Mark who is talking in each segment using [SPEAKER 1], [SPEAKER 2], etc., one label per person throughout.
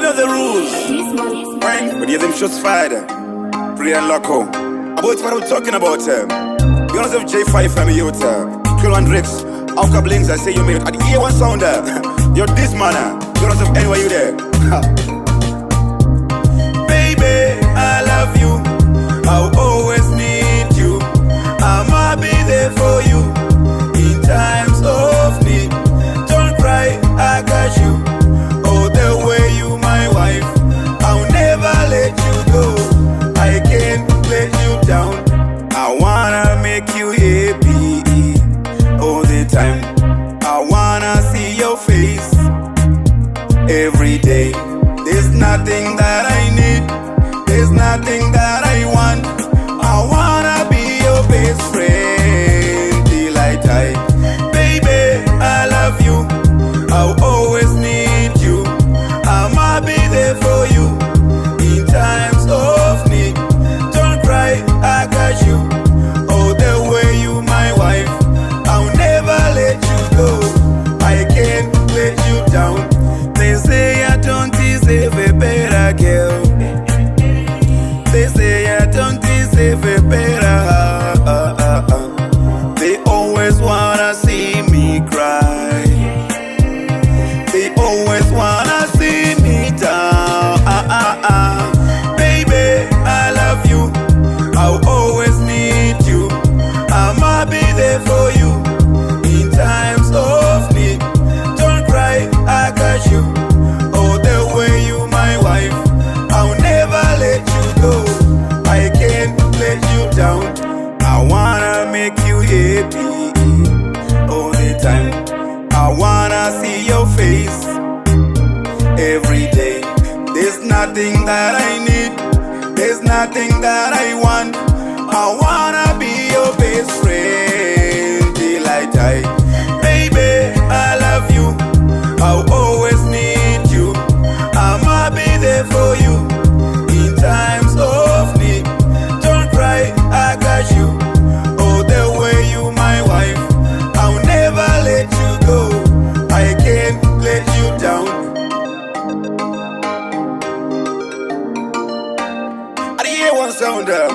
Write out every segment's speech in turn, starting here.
[SPEAKER 1] know the rules. Right? But hear them shots fired. Pretty and loco. About what I'm talking about. You know some J5 family youth. Kill and Rex. Alka Blinks, I say you made at the A1 sounder. You're Dizman. You know some anywhere you there. Baby, I love you. I'll always need you. I'ma be there for you in times of need. Don't cry, I got you. Oh, the way you my wife, I'll never let you go. I can't let you down. I wanna make you happy all the time. I wanna see your face every day. There's nothing that I need, there's nothing that I want. I wanna be your best friend till I die. Baby, I love you. I'll always need you. I'ma be there for you in times of need. Don't cry, I got you. Oh, the way you my wife, I'll never let you go. I can't let you down. They say I don't deserve a better girl. They say I don't deserve a better. They always wanna see me cry. They always wanna see me down. Baby, I love you. I'll always need you. I'ma be there for you in times of need. Don't cry, I got you. Oh, the way you my wife, I'll never let you go. I can't let you down. I wanna make you happy all the time. I wanna see your face every day. There's nothing that I need, there's nothing that I want. I wanna be your best friend till I die. Baby, I love you. I'll always need you. I'ma be there for you in times of need. Don't cry, I got you. Oh, the way you my wife, I'll never let you go. I can't let you down. At the A1 sounder,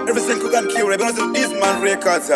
[SPEAKER 1] everything cook and kill. We're gonna do Dizman records.